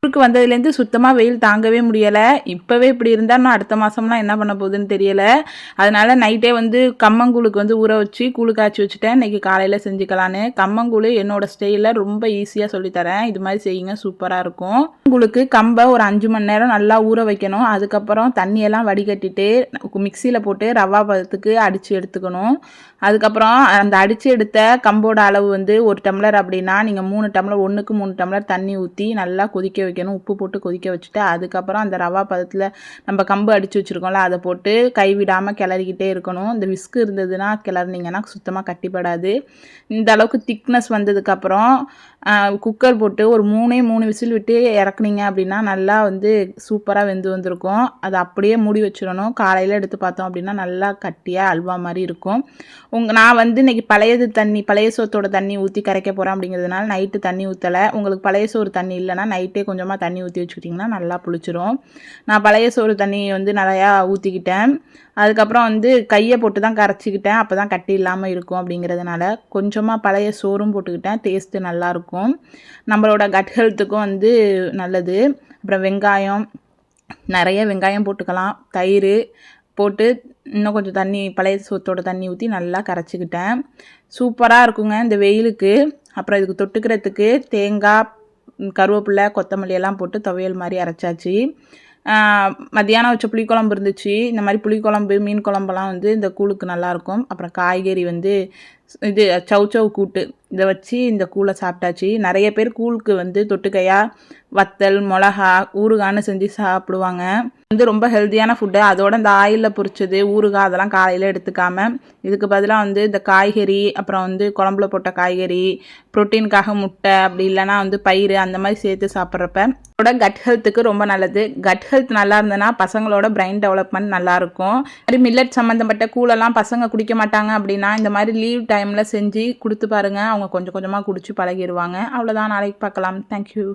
ஊருக்கு வந்ததுலேருந்து சுத்தமாக வெயில் தாங்கவே முடியலை. இப்போவே இப்படி இருந்தால் நான் அடுத்த மாதம்லாம் என்ன பண்ண போகுதுன்னு தெரியலை. அதனால் நைட்டே வந்து கம்மங்கூழுக்கு வந்து ஊற வச்சு கூழு காய்ச்சி வச்சுட்டேன். இன்றைக்கி காலையில் செஞ்சுக்கலான்னு. கம்மங்கூழ் என்னோடய ஸ்டைலில் ரொம்ப ஈஸியாக சொல்லித்தரேன். இது மாதிரி செய்யுங்க, சூப்பராக இருக்கும். உங்களுக்கு கம்பை ஒரு 5 மணி நேரம் நல்லா ஊற வைக்கணும். அதுக்கப்புறம் தண்ணியெல்லாம் வடிகட்டிட்டு மிக்சியில் போட்டு ரவா பதத்துக்கு அடித்து எடுத்துக்கணும். அதுக்கப்புறம் அந்த அடித்து எடுத்த கம்போட அளவு வந்து 1 டம்ளர் அப்படின்னா நீங்கள் 3 டம்ளர் 1க்கு 3 டம்ளர் தண்ணி ஊற்றி நல்லா கொதிக்க வைக்கணும். உப்பு போட்டு கொதிக்க வச்சுட்டு அதுக்கப்புறம் அந்த ரவா பதத்தில் நம்ம கம்பு அடித்து வச்சுருக்கோம்ல அதை போட்டு கைவிடாமல் கிளறிக்கிட்டே இருக்கணும். இந்த விஸ்கு இருந்ததுன்னா கிளறினீங்கன்னா சுத்தமாக கட்டிப்படாது. இந்த அளவுக்கு திக்னஸ் வந்ததுக்கப்புறம் குக்கர் போட்டு ஒரு 3 விசில் விட்டு இறக்குனீங்க அப்படின்னா நல்லா வந்து சூப்பராக வெந்து வந்திருக்கும். அதை அப்படியே மூடி வச்சிடணும். காலையில் எடுத்து பார்த்தோம் அப்படின்னா நல்லா கட்டியாக அல்வா மாதிரி இருக்கும். நான் வந்து இன்றைக்கி பழைய சோத்தோட தண்ணி ஊற்றி கரைக்க போகிறேன் அப்படிங்கிறதுனால நைட்டு தண்ணி ஊற்றலை. உங்களுக்கு பழைய சோறு தண்ணி இல்லைன்னா நைட்டே கொஞ்சமாக தண்ணி ஊற்றி வச்சுக்கிட்டிங்கன்னா நல்லா புளிச்சிரும். நான் பழைய சோறு தண்ணி வந்து நிறையா ஊற்றிக்கிட்டேன். அதுக்கப்புறம் வந்து கையை போட்டு தான் கரைச்சிக்கிட்டேன். அப்போ தான் கட்டி இல்லாமல் இருக்கும் அப்படிங்கிறதுனால கொஞ்சமாக பழைய சோறும் போட்டுக்கிட்டேன். டேஸ்ட்டு நல்லாயிருக்கும். நம்மளோட கட் ஹெல்த்துக்கும் வந்து நல்லது. அப்புறம் வெங்காயம், நிறைய வெங்காயம் போட்டுக்கலாம். தயிர் போட்டு இன்னும் கொஞ்சம் தண்ணி பழைய சோத்தோட தண்ணி ஊற்றி நல்லா கரைச்சிக்கிட்டேன். சூப்பராக இருக்குங்க இந்த வெயிலுக்கு. அப்புறம் இதுக்கு தொட்டுக்கிறதுக்கு தேங்காய், கருவேப்பிலை, கொத்தமல்லி எல்லாம் போட்டு துவையல் மாதிரி அரைச்சாச்சு. மத்தியானம் வச்ச புளிக்குழம்பு இருந்துச்சு. இந்த மாதிரி புளிக்குழம்பு, மீன் குழம்பெல்லாம் வந்து இந்த கூழுக்கு நல்லாயிருக்கும். அப்புறம் காய்கறி வந்து இது சௌச்சௌ கூட்டு இதை வச்சு இந்த கூழை சாப்பிட்டாச்சு. நிறைய பேர் கூழுக்கு வந்து தொட்டுக்கையாக வத்தல், மிளகா, ஊறுகான்னு செஞ்சு சாப்பிடுவாங்க. வந்து ரொம்ப ஹெல்த்தியான ஃபுட்டு. அதோட இந்த ஆயிலில் பொரிச்சது, ஊறுகாய் அதெல்லாம் காலையில் எடுத்துக்காமல் இதுக்கு பதிலாக வந்து இந்த காய்கறி, அப்புறம் வந்து குழம்புல போட்ட காய்கறி, ப்ரோட்டீனுக்காக முட்டை, அப்படி இல்லைனா வந்து பயிர் அந்த மாதிரி சேர்த்து சாப்பிட்றப்ப அதோட கட் ஹெல்த்துக்கு ரொம்ப நல்லது. கட் ஹெல்த் நல்லா இருந்ததுன்னா பசங்களோட பிரெயின் டெவலப்மெண்ட் நல்லாயிருக்கும். மாதிரி மில்லட் சம்மந்தப்பட்ட கூழெல்லாம் பசங்க குடிக்க மாட்டாங்க அப்படின்னா இந்த மாதிரி லீவ் டைமில் செஞ்சு கொடுத்து பாருங்கள். அவங்க கொஞ்சம் கொஞ்சமாக குடிச்சு பழகிடுவாங்க. அவ்வளோதான். நாளைக்கு பார்க்கலாம். தேங்க்யூ.